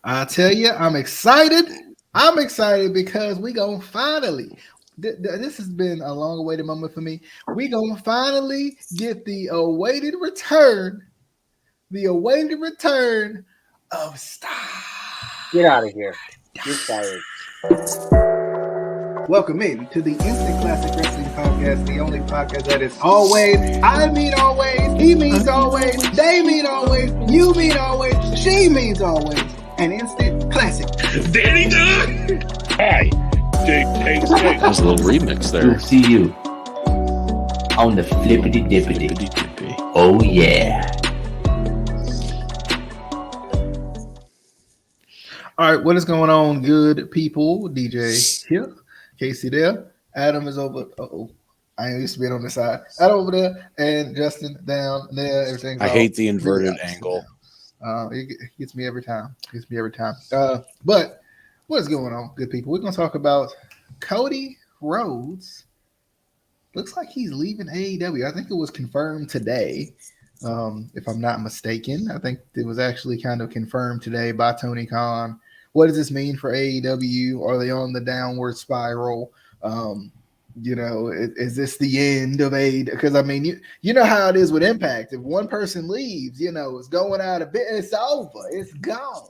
I tell you, I'm excited. I'm excited because we gonna finally. This has been a long awaited moment for me. We gonna finally get the awaited return of Star. Get out of here. You're fired. Welcome in to the Instant Classic Wrestling Podcast, the only podcast that is always, I mean always, he means always, they mean always, you mean always, she means always, an instant classic. Danny Dunn! Hi, Jake That was a little remix there. We'll see you on the flippity dippity. Oh yeah. All right, what is going on, good people? DJ here, Casey there, Adam is over. I ain't used to being on this side. Adam over there, and Justin down there. Everything's. I hate the inverted angle. It gets me every time. But what is going on, good people? We're gonna talk about Cody Rhodes. Looks like he's leaving AEW. I think it was confirmed today. If I'm not mistaken, I think it was actually kind of confirmed today by Tony Khan. What does this mean for AEW? Are they on the downward spiral? Is this the end of AEW? Because I mean, you know how it is with Impact. If one person leaves, it's going out a bit. It's over. It's gone.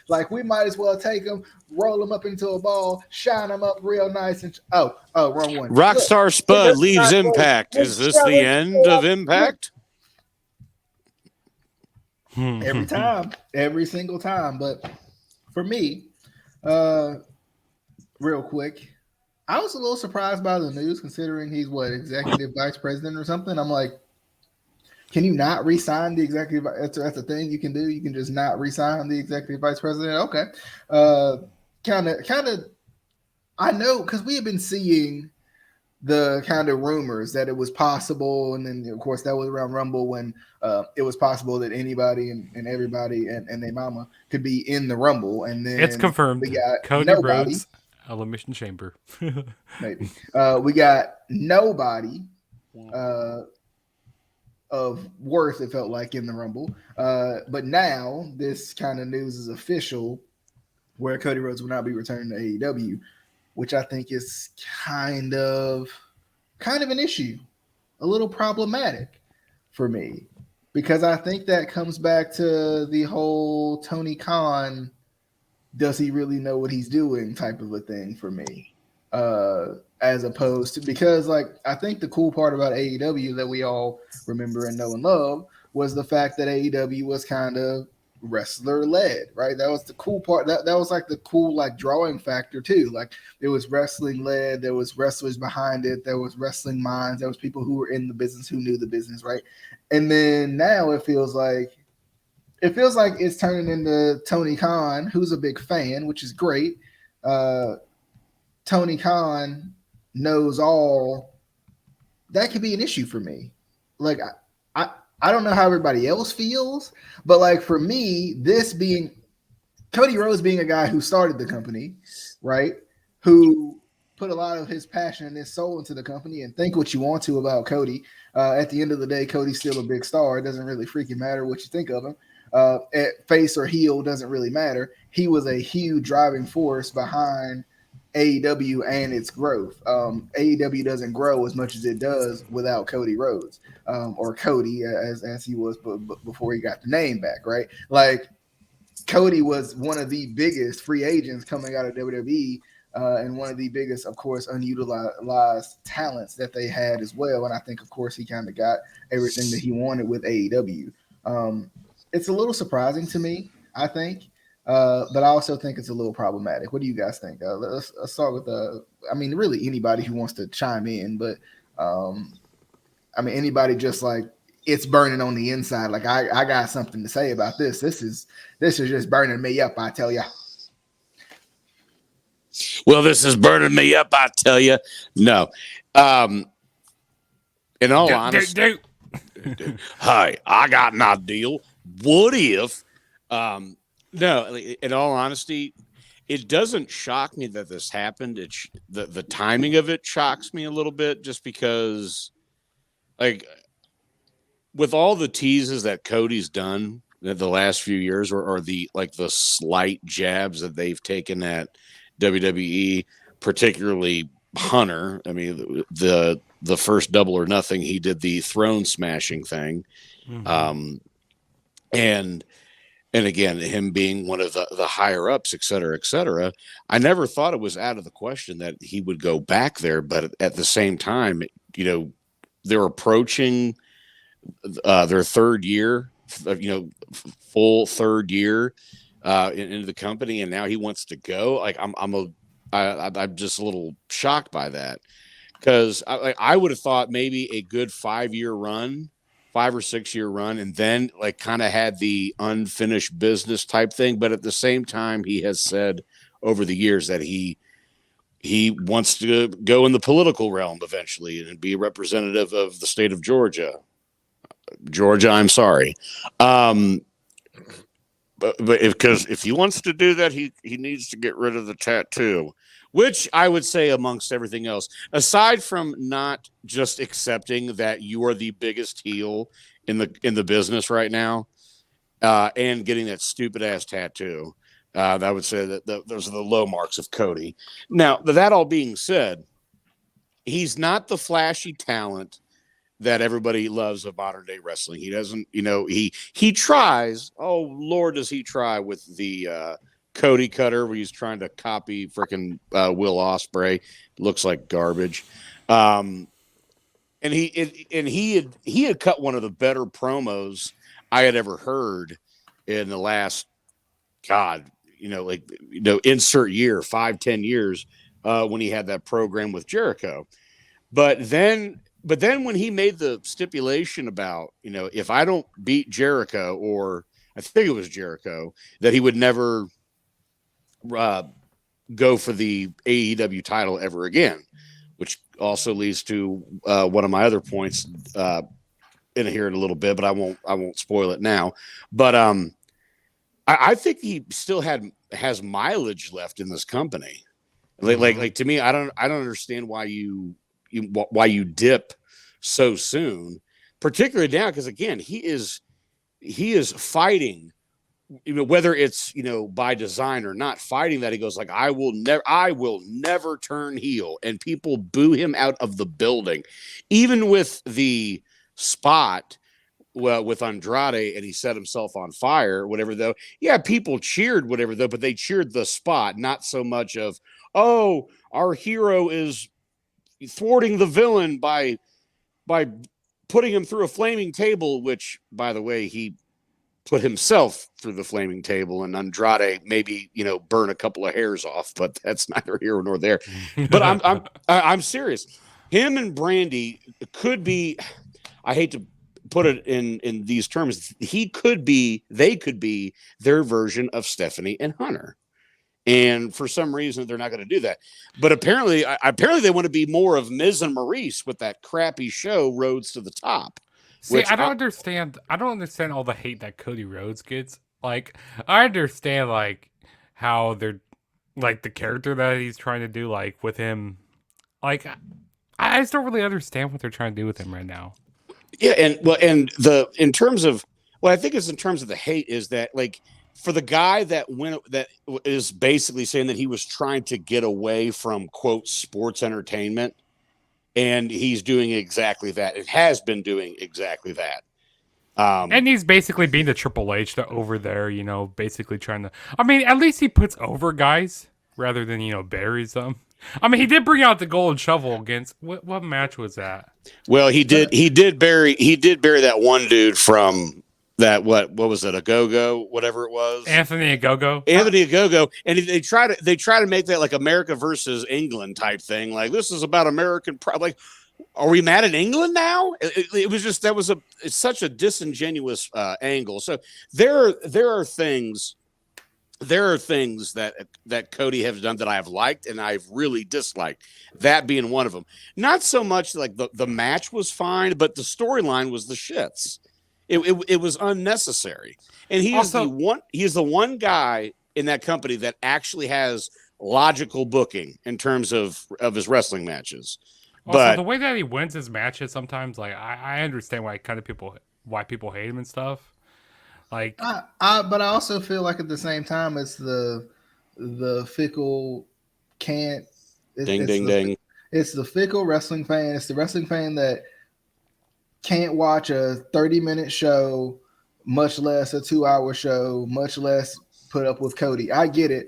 Like we might as well take them, roll them up into a ball, shine them up real nice, and wrong one. Rockstar Spud leaves Impact. Is this the end of Impact? Every time, every single time. But for me, real quick, I was a little surprised by the news considering he's executive vice president or something. I'm like, can you not re-sign the executive? That's a thing you can do. You can just not re-sign the executive vice president. Okay. Kind of. I know because we have been seeing the kind of rumors that it was possible, and then of course that was around Rumble when it was possible that anybody and everybody and their mama could be in the Rumble, and then it's confirmed. We got Cody Rhodes, Elimination Chamber. Maybe we got nobody of worth. It felt like in the Rumble, but now this kind of news is official, where Cody Rhodes will not be returning to AEW. Which I think is kind of an issue, a little problematic for me, because I think that comes back to the whole Tony Khan, does he really know what he's doing type of a thing for me, as opposed to, because I think the cool part about AEW that we all remember and know and love was the fact that AEW was kind of wrestler led, right? That was the cool part. That was the cool drawing factor too. It was wrestling led. There was wrestlers behind it. There was wrestling minds. There was people who were in the business, who knew the business, right? And then now it feels like it's turning into Tony Khan, who's a big fan, which is great. Tony Khan knows all. That could be an issue for me. I don't know how everybody else feels, but for me, this being Cody Rhodes being a guy who started the company, right? Who put a lot of his passion and his soul into the company, and think what you want to about Cody. At the end of the day, Cody's still a big star. It doesn't really freaking matter what you think of him. At face or heel doesn't really matter. He was a huge driving force behind AEW and its growth. AEW doesn't grow as much as it does without Cody Rhodes, or Cody as he was before he got the name back, right? Cody was one of the biggest free agents coming out of WWE, and one of the biggest, of course, unutilized talents that they had as well. And I think, of course, he kind of got everything that he wanted with AEW. It's a little surprising to me, I think. But I also think it's a little problematic. What do you guys think? Let's start with really anybody who wants to chime in, but anybody just it's burning on the inside. I got something to say about this. This is just burning me up, I tell you. Well, this is burning me up, I tell you. No. In all honesty, hi, I got an ideal. What if no, in all honesty, it doesn't shock me that this happened. The timing of it shocks me a little bit, just because, with all the teases that Cody's done the last few years, or the slight jabs that they've taken at WWE, particularly Hunter. I mean, the first Double or Nothing, he did the throne smashing thing, and again, him being one of the higher ups, et cetera, et cetera. I never thought it was out of the question that he would go back there, but at the same time, they're approaching their third year, full third year into the company, and now he wants to go. Like I'm just a little shocked by that, because I would have thought maybe a good 5 or 6 year run, and then kind of had the unfinished business type thing. But at the same time, he has said over the years that he wants to go in the political realm eventually and be a representative of the state of Georgia. I'm sorry. But if he wants to do that, he needs to get rid of the tattoo, which I would say, amongst everything else, aside from not just accepting that you are the biggest heel in the business right now, and getting that stupid ass tattoo, I would say that those are the low marks of Cody. Now, that all being said, he's not the flashy talent that everybody loves of modern day wrestling. He doesn't, he tries. Oh Lord, does he try with the Cody cutter where he's trying to copy freaking Will Ospreay. Looks like garbage. And he had cut one of the better promos I had ever heard in the last, insert year, 5-10 years, when he had that program with Jericho. But then when he made the stipulation about, if I don't beat Jericho, or I think it was Jericho, that he would never go for the AEW title ever again, which also leads to one of my other points in here in a little bit, but I won't spoil it now. But I think he still has mileage left in this company. Like to me, I don't understand why you dip so soon, particularly now, because again, he is fighting, whether it's by design or not, fighting that he goes like, I will never turn heel, and people boo him out of the building, even with the spot with Andrade, and he set himself on fire, whatever though. Yeah, people cheered whatever though, but they cheered the spot, not so much of, oh, our hero is thwarting the villain by putting him through a flaming table, which, by the way, he put himself through the flaming table, and Andrade maybe burn a couple of hairs off, but that's neither here nor there. But I'm serious. Him and Brandy could be, I hate to put it in these terms, they could be their version of Stephanie and Hunter. And for some reason, they're not going to do that. But apparently they want to be more of Miz and Maurice with that crappy show, Rhodes to the Top. See, I don't understand. I don't understand all the hate that Cody Rhodes gets. Like, I understand how they're the character that he's trying to do, with him. Like, I just don't really understand what they're trying to do with him right now. Yeah, in terms of the hate is that for the guy that is basically saying that he was trying to get away from quote sports entertainment, and he's doing exactly that. It has been doing exactly that. And he's basically being the Triple H over there, basically trying to. I mean, at least he puts over guys rather than buries them. I mean, he did bring out the golden shovel against what match was that? Well, he did bury that one dude from that what was it, a go-go, whatever it was, Anthony Ogogo, and they try to make that like America versus England type thing, like this is about American like, are we mad at England now? It was just it's such a disingenuous angle. So there are things that Cody has done that I have liked and I've really disliked, that being one of them. Not so much like the match was fine, but the storyline was the shits. It was unnecessary. And he is the one guy in that company that actually has logical booking in terms of his wrestling matches. Also, but the way that he wins his matches sometimes, I understand why people hate him and stuff. Like, but I also feel like at the same time, it's the fickle can't. Ding, ding, ding. It's the fickle wrestling fan. It's the wrestling fan that can't watch a 30-minute show, much less a 2-hour show, much less put up with Cody. I get it.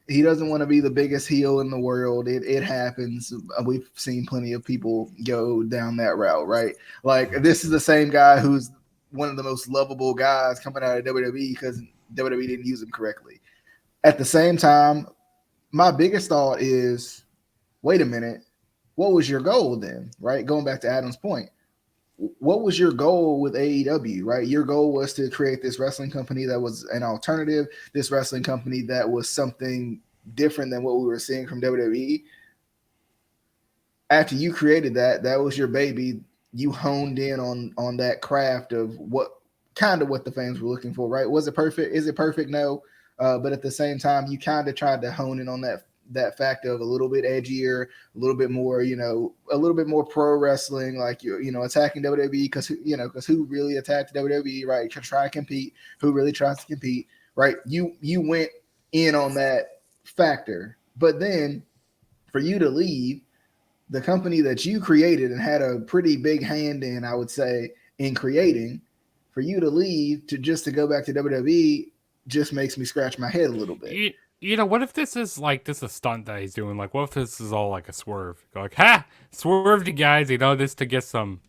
He doesn't want to be the biggest heel in the world. It happens. We've seen plenty of people go down that route, right? Like, this is the same guy who's one of the most lovable guys coming out of WWE because WWE didn't use him correctly. At the same time, my biggest thought is, wait a minute, what was your goal then, right? Going back to Adam's point. What was your goal with AEW, right? Your goal was to create this wrestling company that was an alternative, this wrestling company that was something different than what we were seeing from WWE. After you created that, that was your baby. You honed in on that craft of what the fans were looking for, right? Was it perfect? Is it perfect? No. But at the same time, you kind of tried to hone in on that fact of a little bit edgier, a little bit more, a little bit more pro wrestling, like attacking WWE because who really attacked WWE, right? Try to compete. Who really tries to compete, right? You went in on that factor, but then for you to leave the company that you created and had a pretty big hand in, I would say, in creating, for you to leave to go back to WWE just makes me scratch my head a little bit. What if this is a stunt that he's doing? Like, what if this is all like a swerve? Like, swerved you guys, this to get some.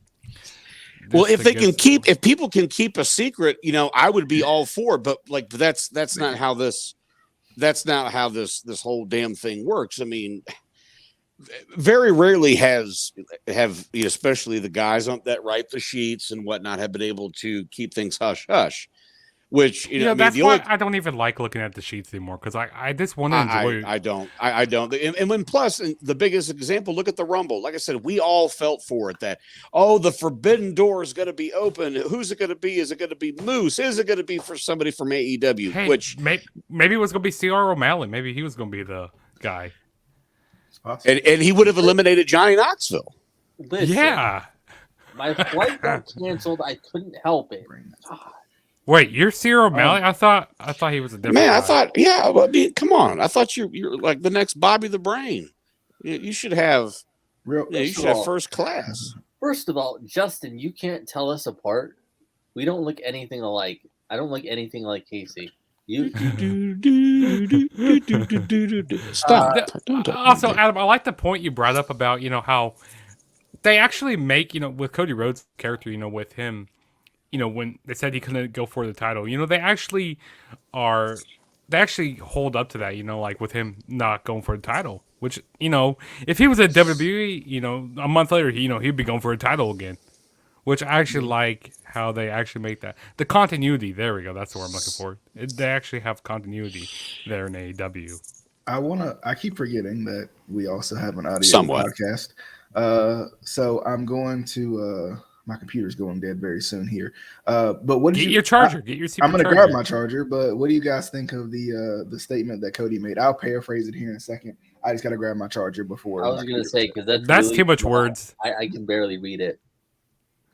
Well, if people can keep a secret, I would be all for it. But like, that's not how this whole damn thing works. I mean, very rarely have especially the guys that write the sheets and whatnot have been able to keep things hush hush. Which that's why I don't even like looking at the sheets anymore because I just want to enjoy it. I don't. And when plus and the biggest example, look at the Rumble. Like I said, we all felt for it that the forbidden door is going to be open. Who's it going to be? Is it going to be Moose? Is it going to be for somebody from AEW? Hey, which maybe it was going to be C.R. O'Malley. Maybe he was going to be the guy. And he would have eliminated Johnny Knoxville. Listen, yeah. My flight got canceled. I couldn't help it. Wait, you're Cyril O'Malley? I thought he was a different guy. I thought, I mean, come on. I thought you're like the next Bobby the Brain. You should have first class. First of all, Justin, you can't tell us apart. We don't look anything alike. I don't look anything like Casey. You stop. Also, Adam, I like the point you brought up about how they actually make with Cody Rhodes' character, with him. When they said he couldn't go for the title, they actually hold up to that, like with him not going for the title, which, if he was at WWE, a month later, he'd be going for a title again, which I actually like how they actually make that. The continuity, there we go. That's the word I'm looking for. They actually have continuity there in AEW. I keep forgetting that we also have an audio podcast. So I'm going to, my computer's going dead very soon here. But what get your charger? Get your super I'm going to charger. grab my charger. But what do you guys think of the statement that Cody made? I'll paraphrase it here in a second. I just got to grab my charger before. I was going to say because that's really too much words. I can barely read it.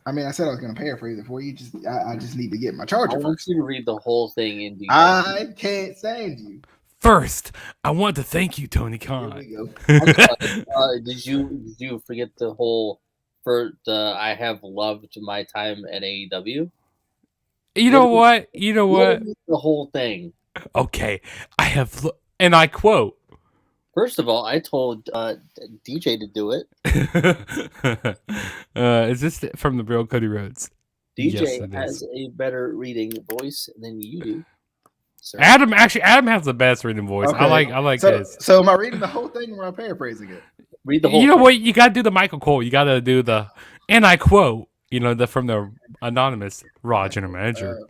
I mean, I said I was going to paraphrase it for you. I just need to get my charger. I want you to read the whole thing in detail. I can't stand you. First, I want to thank you, Tony Khan. Here we go. Did you forget the whole? I have loved my time at AEW. You know what? The whole thing. Okay, I have, and I quote. First of all, I told DJ to do it. Is this from the real Cody Rhodes? DJ has a better reading voice than you do. Sir. Adam has the best reading voice. Okay. I like this. So am I reading the whole thing or am I paraphrasing it? Read the whole thing. What? You got to do the Michael Cole. You got to do the, and I quote, from the anonymous Raw general manager.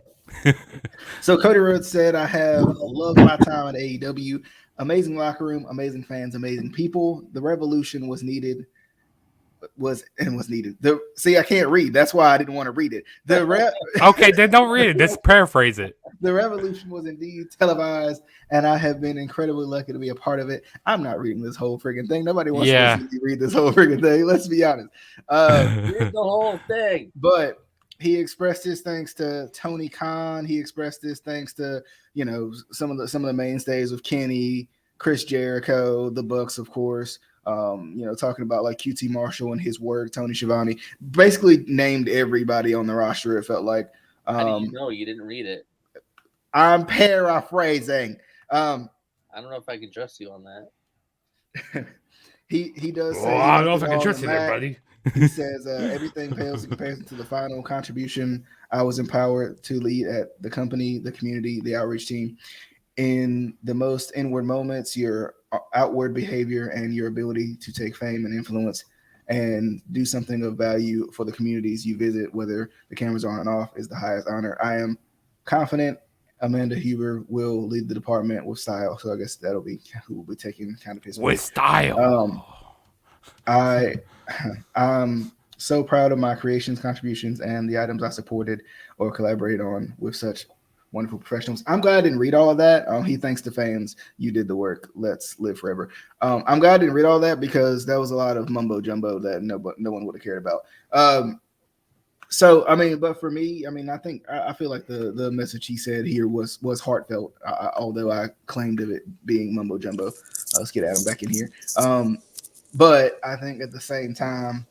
So Cody Rhodes said, I have loved my time at AEW. Amazing locker room, amazing fans, amazing people. The revolution was needed. See, I can't read. That's why I didn't want to read it. Okay, then don't read it. Just paraphrase it. The revolution was indeed televised, and I have been incredibly lucky to be a part of it. I'm not reading this whole friggin' thing. Nobody wants to read this whole friggin' thing. Let's be honest. Read the whole thing. But he expressed his thanks to Tony Khan. He expressed his thanks to, you know, some of the mainstays of Kenny, Chris Jericho, the Bucks, of course. You know, talking about like QT Marshall and his work, Tony Schiavone, basically named everybody on the roster. It felt like. How do you know? You didn't read it. I'm paraphrasing. I don't know if I can trust you on that. He does Oh, say I don't know left if I it can all trust on you the there, mat. buddy. He says everything pales in comparison to the final contribution I was empowered to lead at the company, the community, the outreach team. In the most inward moments, your outward behavior and your ability to take fame and influence and do something of value for the communities you visit, whether the cameras are on and off, is the highest honor. I am confident Amanda Huber will lead the department with style. So I guess that'll be who will be taking kind of his With place. style. I'm so proud of my creations, contributions, and the items I supported or collaborated on with such wonderful professionals. I'm glad I didn't read all of that. He thanks the fans. You did the work. Let's live forever. I'm glad I didn't read all that because that was a lot of mumbo jumbo that no one would have cared about. So I mean, but for me, I mean, I feel like the message he said here was heartfelt, although I claimed of it being mumbo jumbo. Let's get Adam back in here. But I think at the same time,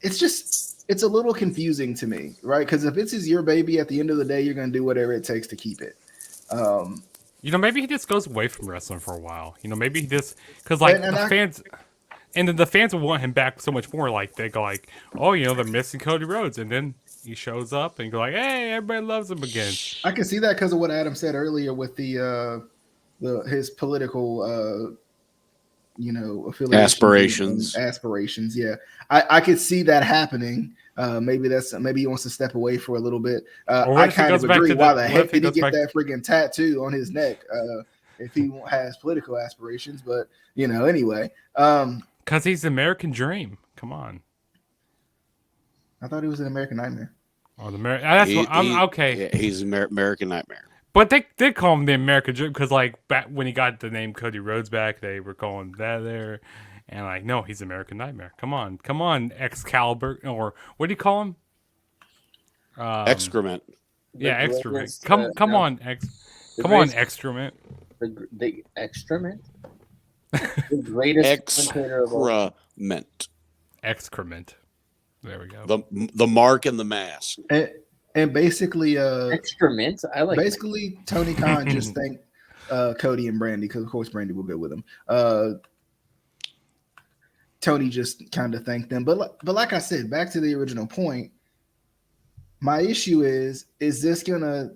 it's a little confusing to me, right? Because if this is your baby, at the end of the day, you're going to do whatever it takes to keep it. You know, maybe he just goes away from wrestling for a while. You know, maybe he just because like fans. And then the fans will want him back so much more. Like they go like, oh, you know, they're missing Cody Rhodes, and then he shows up and go like, hey, everybody loves him again. I can see that because of what Adam said earlier with his political, you know, affiliations, aspirations. Yeah, I could see that happening. Maybe he wants to step away for a little bit. I kind of agree. Why the heck did he get that freaking tattoo on his neck? If he has political aspirations, but you know, anyway. Because he's the American dream. Come on. I thought he was an American Nightmare. Oh, that's what I'm okay. Yeah, he's American Nightmare. But they call him the American dream because like back when he got the name Cody Rhodes back, they were calling that there, and like no, he's American Nightmare. Come on, Excalibur, or what do you call him? Excrement. Yeah, excrement. Come on, excrement. The excrement. The greatest excrement. Excrement. There we go. The mark and the mask. And basically, excrement. I like. Basically, Tony Khan just thanked Cody and Brandy because, of course, Brandy will go with him. Tony just kind of thanked them, but like I said, back to the original point. My issue is this gonna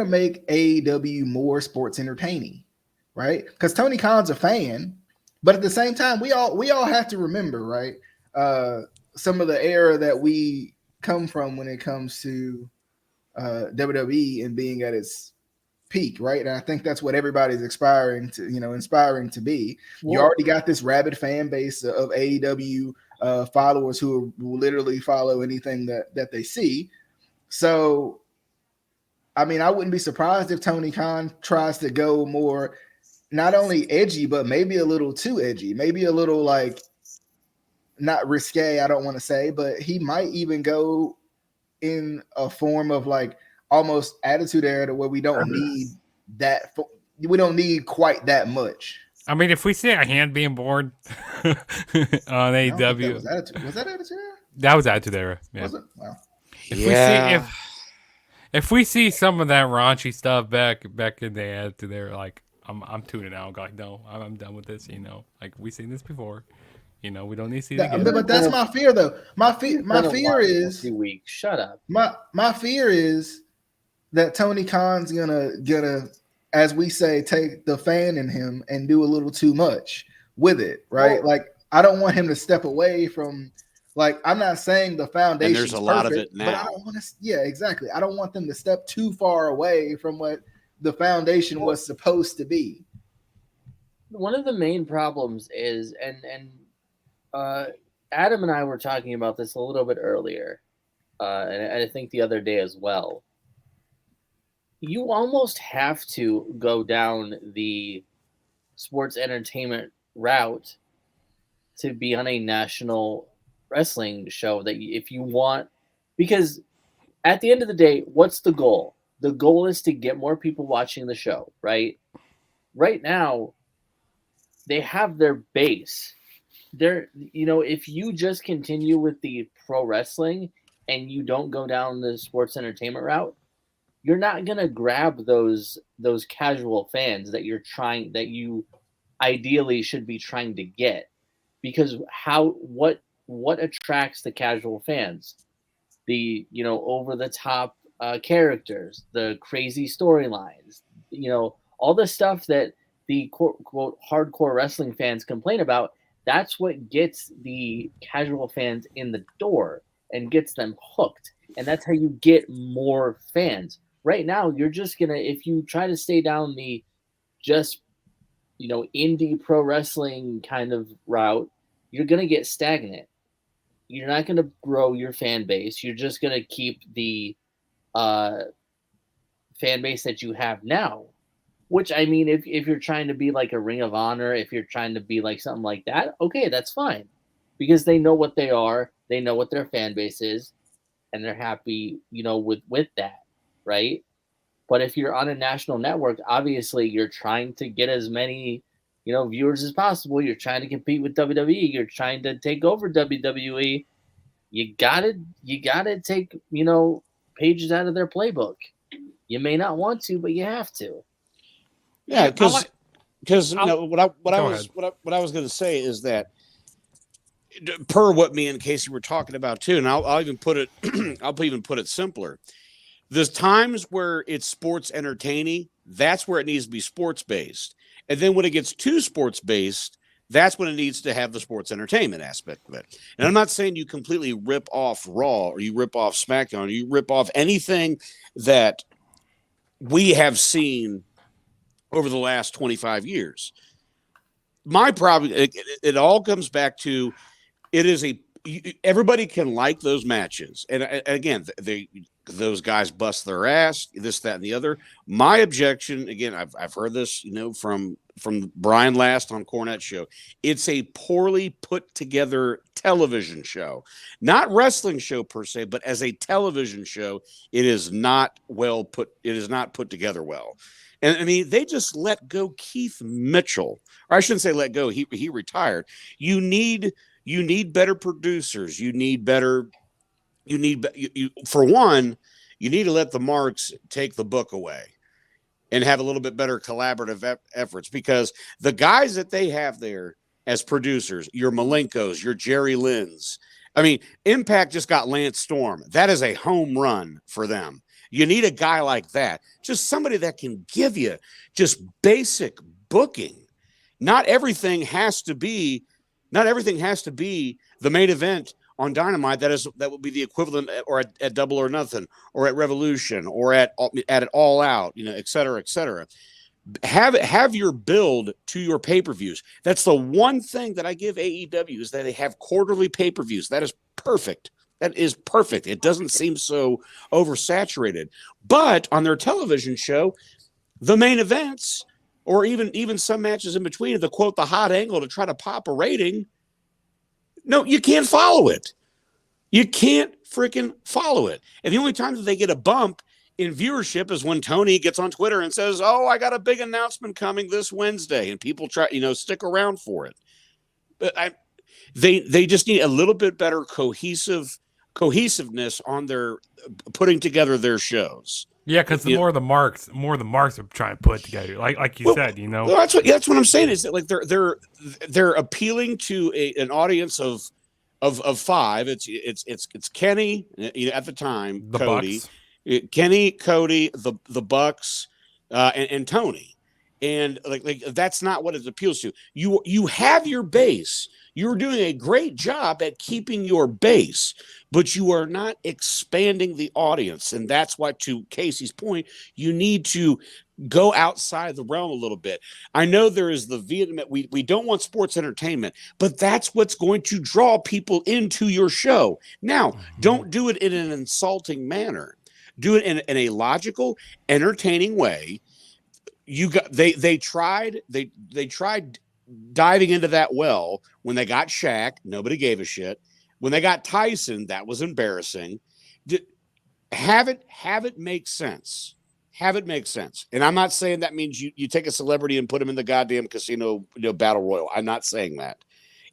make AEW more sports entertaining, right? Because Tony Khan's a fan, but at the same time, we all have to remember, right? Some of the era that we come from when it comes to WWE and being at its peak, right? And I think that's what everybody's inspiring to be. Whoa. You already got this rabid fan base of AEW followers who will literally follow anything that they see. So I mean, I wouldn't be surprised if Tony Khan tries to go more, not only edgy, but maybe a little too edgy, maybe a little like not risque. I don't want to say, but he might even go in a form of like almost attitude era to where we don't need that. We don't need quite that much. I mean, if we see a hand being born on AEW, was that attitude era? That was attitude era. Yeah. Was it? Wow. If we see some of that raunchy stuff back in the attitude era, like I'm tuning out. Like, no, I'm done with this. You know, like we've seen this before. You know, we don't need to see it again. But that's my fear, though. My fear is 2 weeks. Shut up. My fear is that Tony Khan's gonna, as we say, take the fan in him and do a little too much with it, right? Like I don't want him to step away from. Like I'm not saying the foundation. And there's a lot of it now. But I don't want to. Yeah, exactly. I don't want them to step too far away from what the foundation was supposed to be. One of the main problems is, and Adam and I were talking about this a little bit earlier, and I think the other day as well. You almost have to go down the sports entertainment route to be on a national wrestling show that if you want, because at the end of the day, what's the goal? The goal is to get more people watching the show, right? Right now, they have their base. If you just continue with the pro wrestling and you don't go down the sports entertainment route, you're not gonna grab those casual fans that you ideally should be trying to get, because what attracts the casual fans? The over the top characters, the crazy storylines, all the stuff that the quote, quote hardcore wrestling fans complain about. That's what gets the casual fans in the door and gets them hooked, and that's how you get more fans. Right now, you're just gonna, if you try to stay down the just indie pro wrestling kind of route, you're gonna get stagnant. You're not going to grow your fan base. You're just going to keep the uh, fan base that you have now. Which, I mean, if you're trying to be like a Ring of Honor, if you're trying to be like something like that, okay, that's fine. Because they know what they are, they know what their fan base is, and they're happy, with that, right? But if you're on a national network, obviously you're trying to get as many, viewers as possible. You're trying to compete with WWE. You're trying to take over WWE. You gotta take pages out of their playbook. You may not want to, but you have to. Yeah, because what I was going to say is that, per what me and Casey were talking about too, and I'll even put it I'll even put it simpler. There's times where it's sports entertaining. That's where it needs to be sports based, and then when it gets too sports based, that's when it needs to have the sports entertainment aspect of it. And I'm not saying you completely rip off Raw or you rip off SmackDown or you rip off anything that we have seen over the last 25 years. My problem, it all comes back to, everybody can like those matches. And again, those guys bust their ass, this, that, and the other. My objection, again, I've heard this, from Brian Last on Cornette's show. It's a poorly put together television show, not wrestling show per se, but as a television show, it is not well put. It is not put together well. And I mean, they just let go Keith Mitchell, or I shouldn't say let go. He retired. You need better producers. For one, you need to let the Marks take the book away and have a little bit better collaborative efforts, because the guys that they have there as producers, your Malenkos, your Jerry Lynn's, I mean, Impact just got Lance Storm. That is a home run for them. You need a guy like that, just somebody that can give you just basic booking. Not everything has to be the main event on Dynamite. That would be the equivalent, or at Double or Nothing, or at Revolution, or at it All Out, et cetera, et cetera. Have your build to your pay-per-views. That's the one thing that I give AEW, is that they have quarterly pay-per-views. That is perfect. That is perfect. It doesn't seem so oversaturated. But on their television show, the main events, or even some matches in between, the hot angle to try to pop a rating, no, you can't follow it. You can't freaking follow it. And the only time that they get a bump in viewership is when Tony gets on Twitter and says, "Oh, I got a big announcement coming this Wednesday," and people try, stick around for it. But they just need a little bit better cohesiveness on their putting together their shows. Yeah, because the more the marks are trying to put together, like you said, Well, that's what I'm saying, is that, like, they're appealing to an audience of 5. It's Kenny, at the time, the Cody, Bucks. Kenny, Cody, the Bucks, and Tony, and like that's not what it appeals to. You have your base. You're doing a great job at keeping your base, but you are not expanding the audience. And that's why, to Casey's point, you need to go outside the realm a little bit. I know there is the vehement, we don't want sports entertainment, but that's what's going to draw people into your show. Now, don't do it in an insulting manner. Do it in a logical, entertaining way. They tried diving into that well when they got Shaq. Nobody gave a shit. When they got Tyson, that was embarrassing. Have it make sense. Have it make sense. And I'm not saying that means you take a celebrity and put him in the goddamn casino battle royal. I'm not saying that.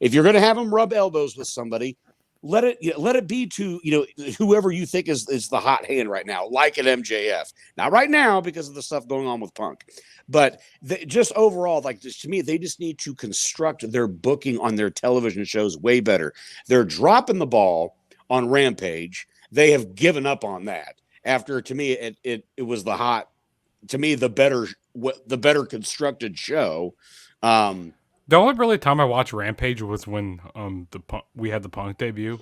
If you're going to have him rub elbows with somebody, let it be to whoever you think is the hot hand right now, like an MJF. Not right now because of the stuff going on with Punk, but just overall, like this, to me, they just need to construct their booking on their television shows way better. They're dropping the ball on Rampage. They have given up on that. After, to me, it was the better constructed show. The only really time I watched Rampage was when we had the Punk debut.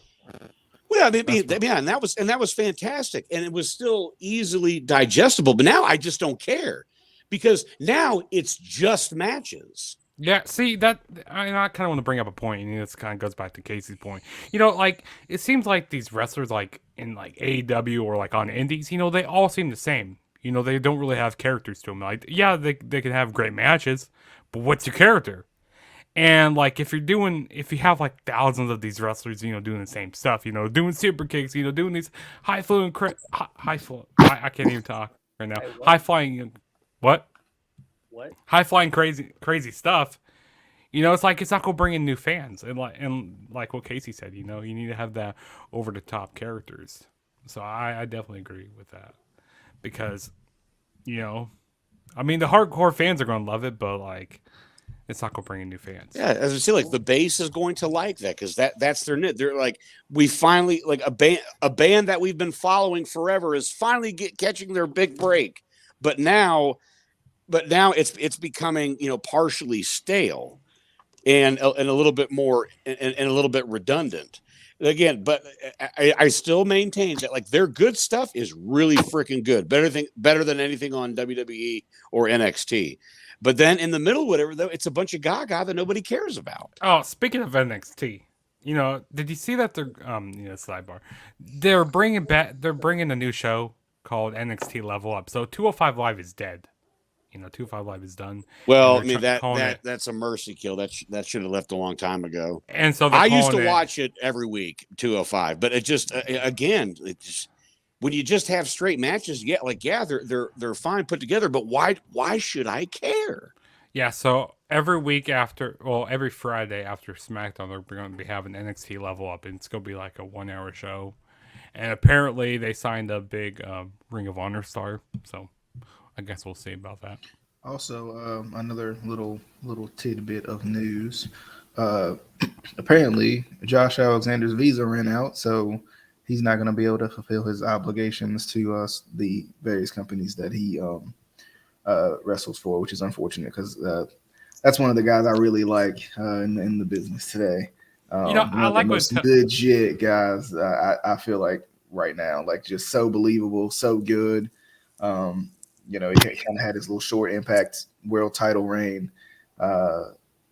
Well, and that was fantastic, and it was still easily digestible. But now I just don't care because now it's just matches. Yeah, see that I kind of want to bring up a point, and this kind of goes back to Casey's point. Like it seems like these wrestlers, like in like AEW or like on Indies, they all seem the same. They don't really have characters to them. Like, yeah, they can have great matches, but what's your character? And like if you have like thousands of these wrestlers, doing the same stuff, doing super kicks, doing these high flying, I can't even talk right now. High flying, what? What? High flying crazy stuff. It's like it's not gonna bring in new fans. And like what Casey said, you need to have that over the top characters. So I definitely agree with that because, I mean the hardcore fans are gonna love it, but like it's not gonna bring in new fans. Yeah, as I say, like the base is going to like that because that's their nit. They're like, we finally like a band that we've been following forever is finally catching their big break, but now it's becoming partially stale and a little bit more and a little bit redundant again. But I still maintain that like their good stuff is really freaking good, better than anything on WWE or NXT. But then in the middle, whatever though, it's a bunch of gaga that nobody cares about. Oh, speaking of NXT, did you see that they're sidebar? They're bringing a new show called NXT Level Up. So 205 Live is dead. 205 Live is done. Well, I mean that's a mercy kill. That should have left a long time ago. And so I used to watch it every week, 205, but it just when you just have straight matches, they're fine put together, but why should I care? Yeah, so every Friday after SmackDown, they're going to be having NXT Level Up, and it's going to be like a 1 hour show. And apparently they signed a big Ring of Honor star, so I guess we'll see about that. Also, another little tidbit of news. Apparently, Josh Alexander's visa ran out, so he's not going to be able to fulfill his obligations to the various companies that he wrestles for, which is unfortunate because that's one of the guys I really like in the business today. I like most legit guys. I feel like right now, like just so believable, so good. He kind of had his little short impact world title reign,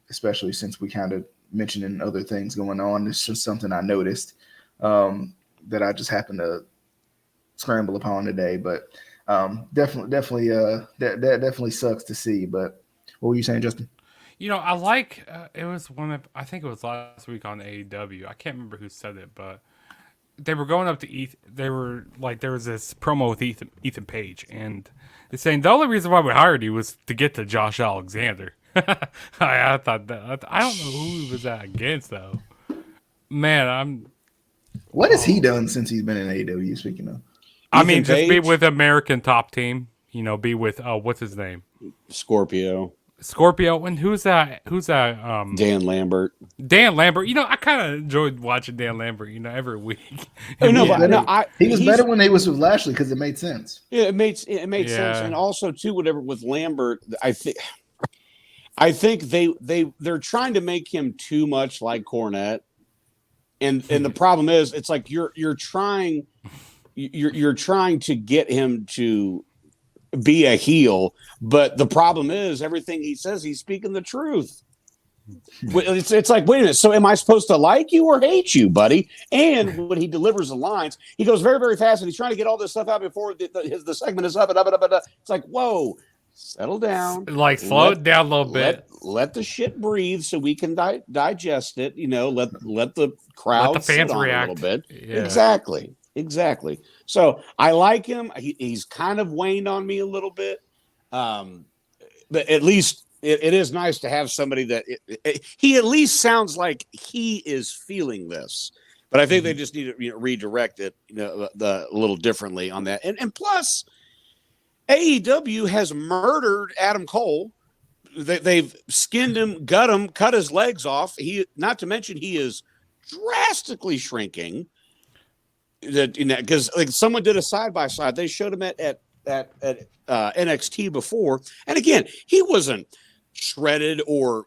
especially since we kind of mentioned in other things going on. It's just something I noticed that I just happened to scramble upon today. But definitely sucks to see. But what were you saying, Justin? I like it was I think it was last week on AEW. I can't remember who said it, but they were going up to Ethan. They were like, there was this promo with Ethan Page, and they're saying the only reason why we hired you was to get to Josh Alexander. I thought that. I don't know who he was that against though. Man, What has he done since he's been in AEW? Speaking of, I mean, just be with American Top Team. Be with what's his name? Scorpio, and who's that? Dan Lambert. I kind of enjoyed watching Dan Lambert. Every week. He was better when he was with Lashley because it made sense. Yeah, it made sense, and also too, whatever with Lambert, I think they're trying to make him too much like Cornette, and the problem is, it's like you're trying to get him to be a heel, but the problem is everything he says, he's speaking the truth. It's like, wait a minute, so am I supposed to like you or hate you, buddy? And when he delivers the lines, he goes very, very fast, and he's trying to get all this stuff out before the segment is up and up and up and up. It's like, whoa, Settle down. Like slow it down a little bit. Let the shit breathe so we can digest it. Let the crowd Let the fans sit on react it a little bit. Yeah. Exactly. So I like him. He's kind of waned on me a little bit. But at least it is nice to have somebody that he at least sounds like he is feeling this. But I think they just need to redirect it, a little differently on that. And plus, AEW has murdered Adam Cole. They've skinned him, gut him, cut his legs off. Not to mention he is drastically shrinking. That because like someone did a side by side. They showed him at NXT before, and again, he wasn't shredded or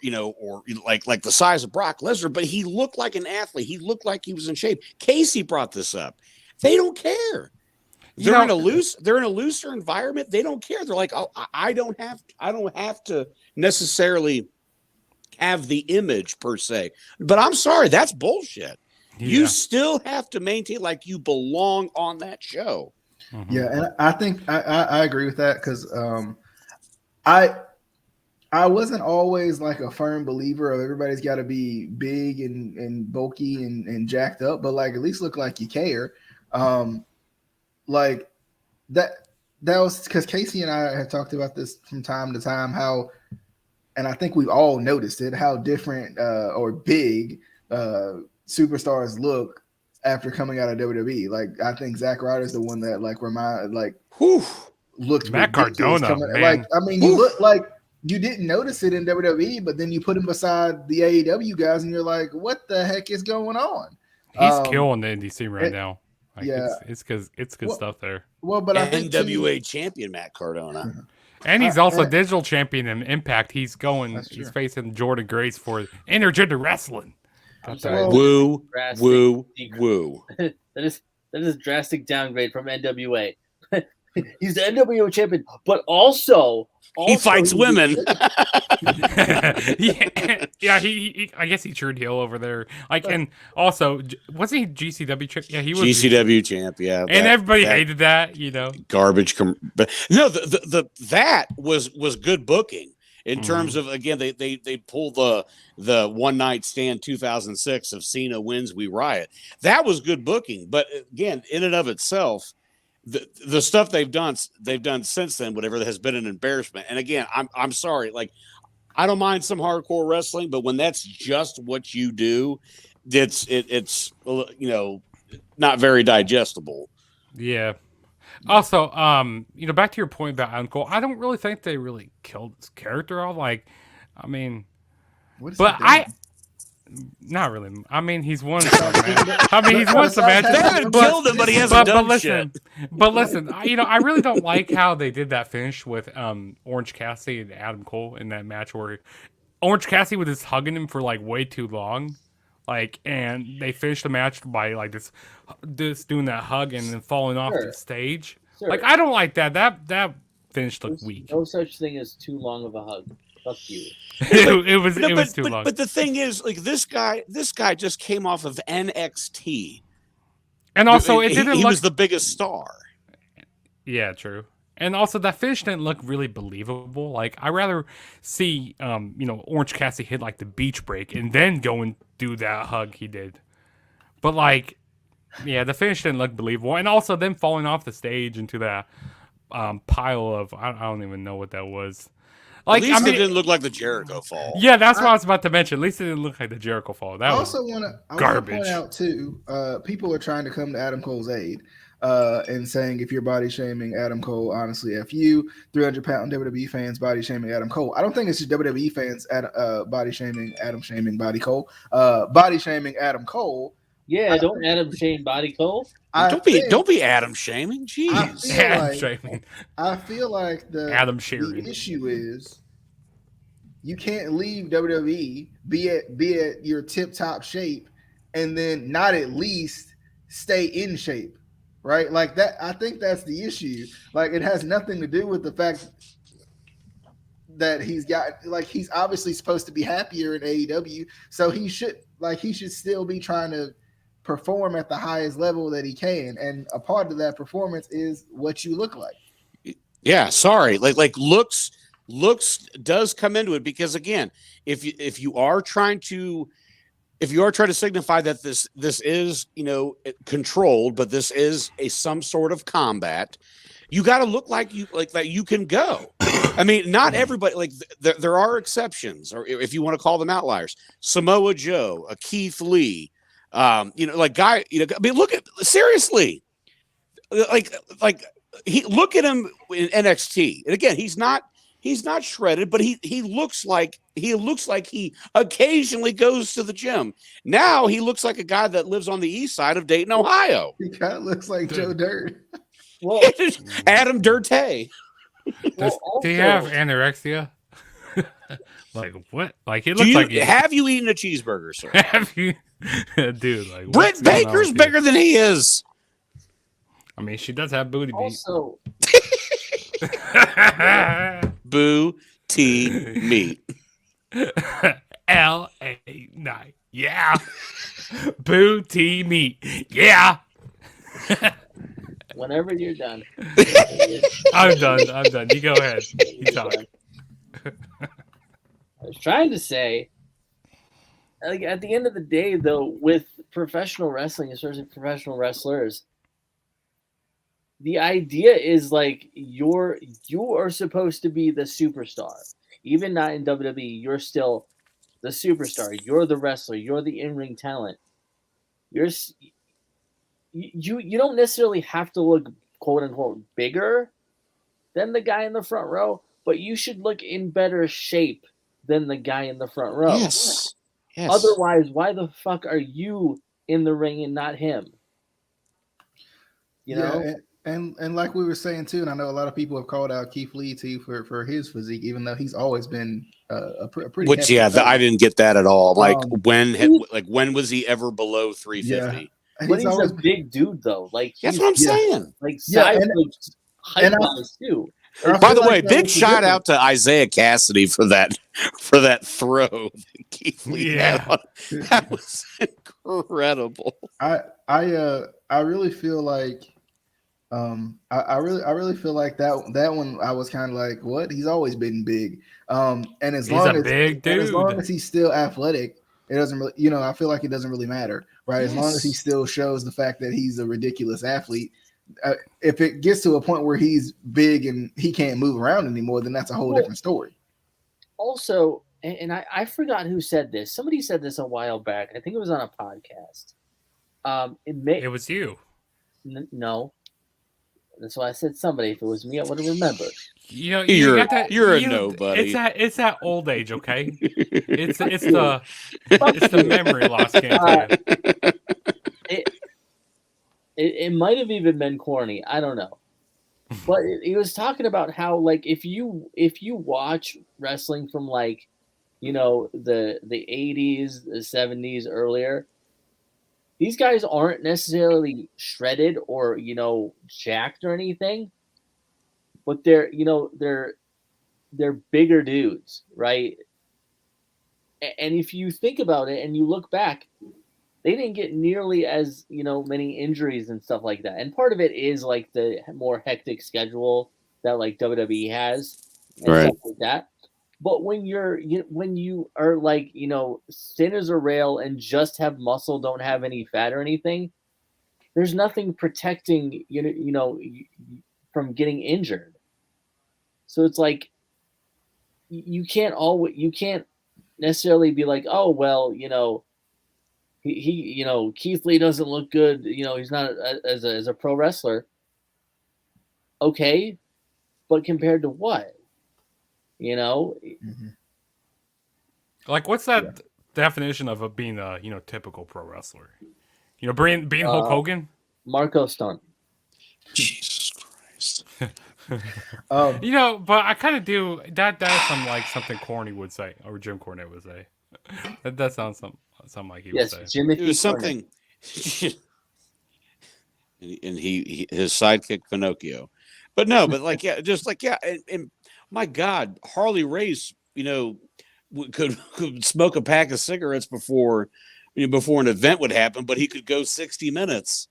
like the size of Brock Lesnar, but he looked like an athlete. He looked like he was in shape. Casey brought this up. They don't care. They're in a looser environment. They don't care. They're like, oh, I don't have to necessarily have the image per se. But I'm sorry, that's bullshit. Yeah. You still have to maintain like you belong on that show. Mm-hmm. Yeah, and I think I agree with that because I wasn't always like a firm believer of everybody's got to be big and bulky and jacked up, but like at least look like you care. Like that was because Casey and I have talked about this from time to time, how, and I think we've all noticed it, how different or big superstars look after coming out of WWE. Like I think Zack Ryder's the one that like looked Matt Cardona, man. Like I mean, you look like you didn't notice it in WWE, but then you put him beside the AEW guys, and you're like, what the heck is going on? He's killing the indie scene right now. Like, yeah, it's good stuff there. Well, but I think NWA champion Matt Cardona, and he's also digital champion in Impact. He's facing Jordan Grace for intergender wrestling. I'm sorry. Woo. that is drastic downgrade from NWA. He's the NWA champion, but also he fights women. yeah. He I guess he turned heel over there. Like, and also wasn't he GCW champ? Yeah, he was GCW champ. Yeah, and everybody hated that. Garbage. But no, that was good booking in terms of, again, they pull the one night stand 2006 of Cena wins, we riot. That was good booking, but again, in and of itself, the stuff they've done since then, whatever, has been an embarrassment. And again, I'm sorry, like I don't mind some hardcore wrestling, but when that's just what you do, it's not very digestible. Yeah. Also, back to your point about Adam Cole, I don't really think they really killed his character off. Like, I mean, not really. I mean, he's won some matches. He's won some matches. They haven't killed him, but he hasn't done shit. But listen, I really don't like how they did that finish with Orange Cassidy and Adam Cole in that match where Orange Cassidy was just hugging him for like way too long. Like, and they finished the match by like this doing that hug and then falling off the stage. Sure. Like, I don't like that. That finish looked weak. No such thing as too long of a hug. Fuck you. it was too long. But the thing is, like this guy just came off of NXT, and also it didn't. He was the biggest star. Yeah, true. And also that finish didn't look really believable. Like I rather see, Orange Cassidy hit like the beach break and then go and do that hug he did. But like, yeah, the finish didn't look believable. And also them falling off the stage into that pile of I don't even know what that was. Like, at least it didn't look like the Jericho fall. Yeah, that's what I was about to mention. At least it didn't look like the Jericho fall. That was garbage. I want to point out too, people are trying to come to Adam Cole's aid and saying if you're body shaming Adam Cole, honestly, F you. 300-pound WWE fans body shaming Adam Cole. I don't think it's just WWE fans body shaming Body Cole. Body shaming Adam Cole. Yeah, don't Adam shame Body Cole. Don't be Adam shaming. Jeez. I feel like the issue is you can't leave WWE, be at your tip top shape, and then not at least stay in shape, right? Like that. I think that's the issue. Like it has nothing to do with the fact that he's obviously supposed to be happier in AEW, so he should still be trying to perform at the highest level that he can, and a part of that performance is what you look like. Yeah, sorry, like looks looks does come into it, because again, if you are trying to signify that this is, controlled, but this is some sort of combat, you got to look like that you can go. I mean, not everybody, like there are exceptions, or if you want to call them outliers. Samoa Joe, a Keith Lee, guy, I mean, seriously, like look at him in NXT, and again, he's not shredded, but he looks like he occasionally goes to the gym. Now he looks like a guy that lives on the east side of Dayton, Ohio. He kind of looks like Joe Dirt. Well, Adam Dirte. Does he have anorexia? Like what? Like it Do looks you, like have you eaten a cheeseburger, sir? have you, dude? Like Britt Baker's bigger than he is. I mean, she does have booty meat. also, Booty meat. LA night, yeah. Booty meat, yeah. whenever you're done. I'm done. You go ahead. You talk. I was trying to say, like, at the end of the day, though, with professional wrestling, especially professional wrestlers, the idea is like you are supposed to be the superstar. Even not in WWE, you're still the superstar. You're the wrestler. You're the in-ring talent. You don't necessarily have to look quote unquote bigger than the guy in the front row, but you should look in better shape than the guy in the front row. Yes. Otherwise, why the fuck are you in the ring and not him? You know? And like we were saying too, and I know a lot of people have called out Keith Lee too for his physique, even though he's always been a pretty. Which I didn't get that at all. Like when was he ever below 350? Yeah. But he's a big dude though. Like that's what I'm saying. Like size height wise too. By the way, big shout out to Isaiah Cassidy for that throw that Keith Lee had on. That was incredible. I really feel like I really feel like that one I was kind of like, what? He's always been big. And as long as he's still athletic, it doesn't really, I feel like it doesn't really matter, right? As long as he still shows the fact that he's a ridiculous athlete. If it gets to a point where he's big and he can't move around anymore, then that's a whole different story. Also, and I forgot who said this. Somebody said this a while back. I think it was on a podcast. It was you. No. That's why I said somebody. If it was me, I would have remembered. You're a nobody. It's that old age, okay? It's the memory loss. It might have even been corny. I don't know. But he was talking about how, like, if you watch wrestling from the 80s, the 70s, earlier, these guys aren't necessarily shredded or jacked or anything, but they're bigger dudes, right? And if you think about it and you look back, they didn't get nearly as many injuries and stuff like that. And part of it is like the more hectic schedule that like WWE has and right. stuff like that. But when you are like thin as a rail and just have muscle, don't have any fat or anything, there's nothing protecting from getting injured. So it's like you can't necessarily be like, oh well, he Keith Lee doesn't look good, he's not as a pro wrestler. Okay, but compared to what? Mm-hmm. Like what's that definition of being a typical pro wrestler? Being Hulk Hogan, Marco Stunt. Jesus Christ. But I kind of do that. That's something Corny would say, or Jim Cornette would say. That sounds something like he would say. Jimmy. It was something. And his sidekick Pinocchio, but and my God, Harley Race, could smoke a pack of cigarettes before an event would happen, but he could go 60 minutes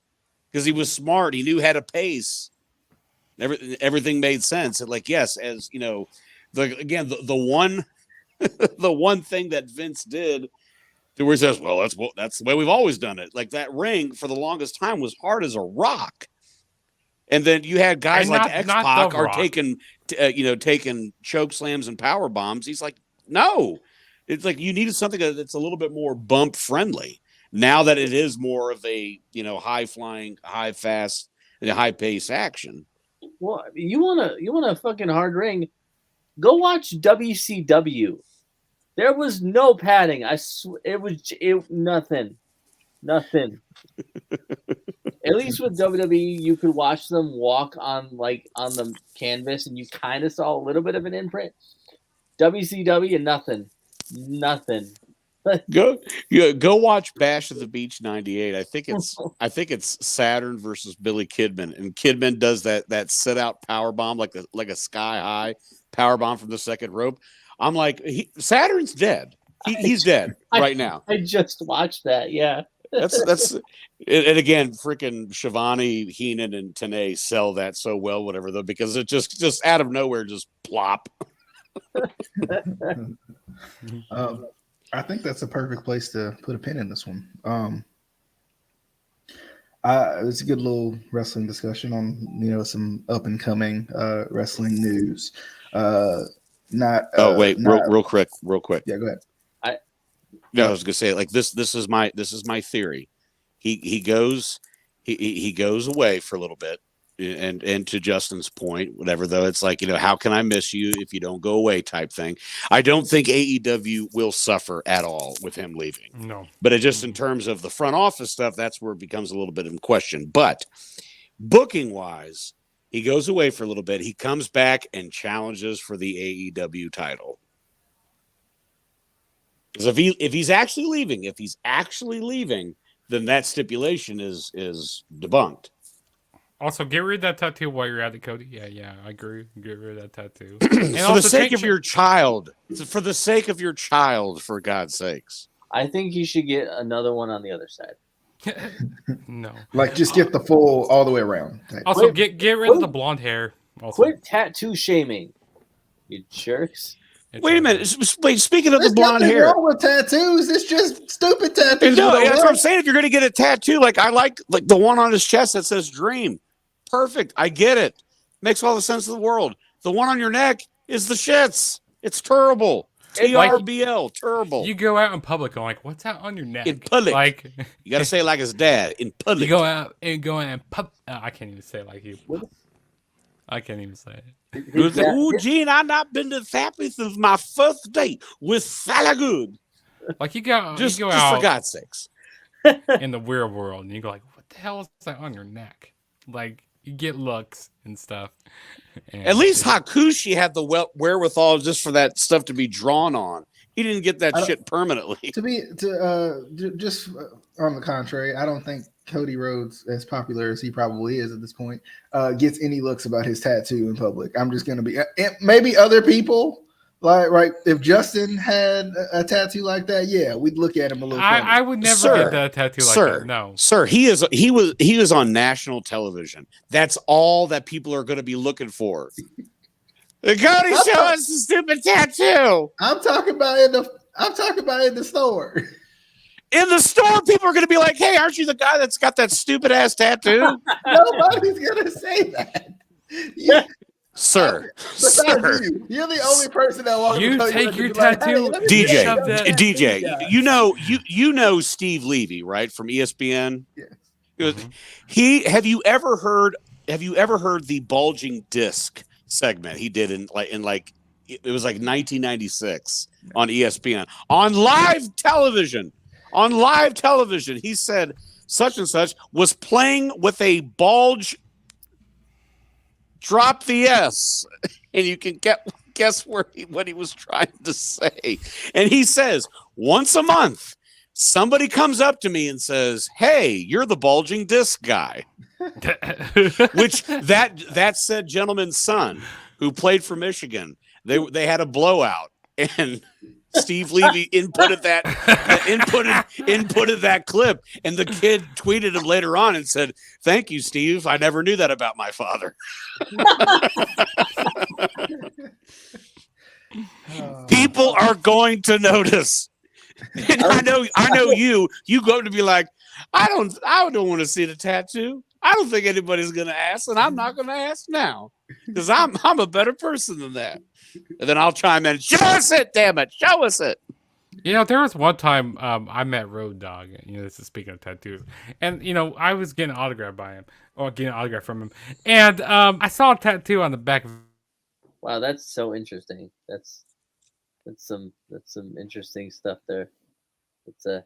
because he was smart. He knew how to pace. Everything made sense. And as the one the one thing that Vince did where he says, well, that's the way we've always done it. Like that ring for the longest time was hard as a rock. And then you had guys like X-Pac are taking choke slams and power bombs. He's like, no, it's like you needed something that's a little bit more bump friendly. Now that it is more of a high flying, high fast, and high pace action. Well, you want a fucking hard ring? Go watch WCW. There was no padding. It was nothing. At least with WWE, you could watch them walk on the canvas, and you kind of saw a little bit of an imprint. WCW, nothing. Go watch Bash at the Beach '98. I think it's Saturn versus Billy Kidman, and Kidman does that sit out power bomb like a sky high power bomb from the second rope. I'm like, Saturn's dead. He's dead right now. I just watched that. Yeah. That's and again, freaking Shivani, Heenan, and Tenay sell that so well, whatever though, because it just out of nowhere just plop. I think that's a perfect place to put a pin in this one. It's a good little wrestling discussion on some up and coming wrestling news. Real quick. Yeah, go ahead. I was gonna say like this is my theory. He goes away for a little bit, and to Justin's point, whatever though, it's like how can I miss you if you don't go away type thing. I don't think AEW will suffer at all with him leaving. No, but it just in terms of the front office stuff, that's where it becomes a little bit in question. But booking wise, he goes away for a little bit. He comes back and challenges for the AEW title. Because if he's actually leaving, then that stipulation is debunked. Also, get rid of that tattoo while you're at it, Cody. Yeah, I agree. Get rid of that tattoo. For the sake of your child. For the sake of your child, for God's sakes. I think he should get another one on the other side. No. Like, just get the full all the way around. Also, get rid of the blonde hair. Also. Quit tattoo shaming, you jerks. Wait a minute. Wait, speaking of the blonde hair. Wrong with tattoos. It's just stupid tattoos. No, that's what I'm saying. If you're going to get a tattoo, like I like the one on his chest that says dream. Perfect. I get it. Makes all the sense in the world. The one on your neck is the shits. It's terrible. TRBL. Terrible. You go out in public and like, what's that on your neck? In public. Like, you got to say it like his dad. In public. You go out and I can't even say it like you. I can't even say it. Oh, Gene, I've not been to therapy since my first date with Salagood. Like you go out for God's sakes. In the weird world, and you go like, what the hell is that on your neck? Like you get looks and stuff. And at least Hakushi had the wherewithal just for that stuff to be drawn on. He didn't get that shit permanently. Just on the contrary, I don't think Cody Rhodes, as popular as he probably is at this point, gets any looks about his tattoo in public. I'm just going to be maybe other people right. If Justin had a tattoo like that, yeah, we'd look at him a little. I would never get that tattoo like that. No, sir, he was on national television. That's all that people are going to be looking for. Cody, show us the stupid tattoo. I'm talking about in the store. In the store, people are going to be like, "Hey, aren't you the guy that's got that stupid ass tattoo?" Nobody's going to say that. Yeah. Sir, you're the only person that walks. You take your tattoo, like, hey, DJ. You know Steve Levy, right, from ESPN. Yeah. Have you ever heard the bulging disc segment he did in it was like 1996 on ESPN on live television. On live television, he said such and such was playing with a bulge. Drop the S, and you can guess what he was trying to say. And he says, once a month, somebody comes up to me and says, "Hey, you're the bulging disc guy." Which that said gentleman's son who played for Michigan, they had a blowout, and Steve Levy inputted that clip, and the kid tweeted him later on and said, "Thank you, Steve. I never knew that about my father." going to notice. And I know you. You go to be like, I don't want to see the tattoo. I don't think anybody's gonna ask, and I'm not gonna ask now because I'm a better person than that. And then I'll chime in, show us it, damn it, show us it. You know, there was one time I met Road Dogg. You know, this is speaking of tattoos, and you know, I was getting autographed by him, or getting an autograph from him, and I saw a tattoo on the back of. Wow, that's so interesting. That's some interesting stuff there. It's a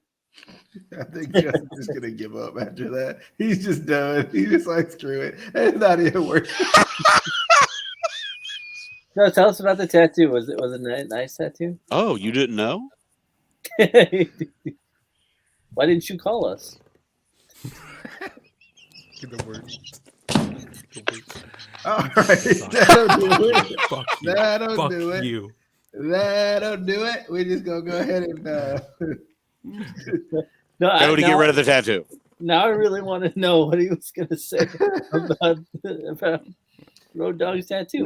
I think Justin's just gonna give up after that. He's just done. He's just like, screw it. It's not even worth it. no. Tell us about the tattoo. Was it a nice tattoo? Oh, you didn't know? Why didn't you call us? The word. All right. That'll do it. Fuck you. That'll Fuck do it. you. That'll do it. We're just gonna go ahead and No, Cody, get rid of the tattoo. Now I really want to know what he was gonna say about Road Dogg's tattoo.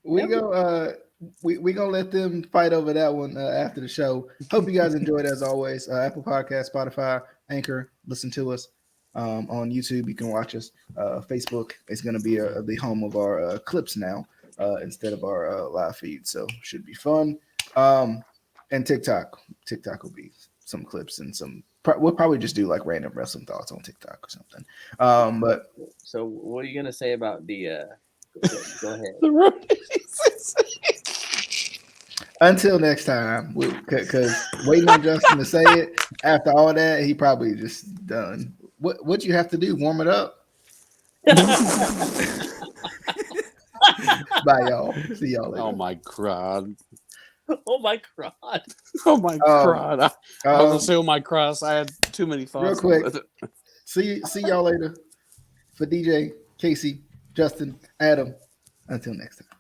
we gonna let them fight over that one after the show. Hope you guys enjoyed as always. Apple Podcast, Spotify, Anchor, listen to us. On YouTube, you can watch us. Facebook is going to be the home of our clips now instead of our live feed, so should be fun. And TikTok will be some clips and some. We'll probably just do like random wrestling thoughts on TikTok or something. But so, what are you gonna say about the? Go ahead. The road. until next time, because waiting on Justin to say it after all that, he probably just done. What you have to do? Warm it up. Bye, y'all. See y'all later. Oh my god. Oh my god. Oh my god. I was gonna say oh my cross. I had too many thoughts. Real quick. See y'all later. For DJ, Casey, Justin, Adam. Until next time.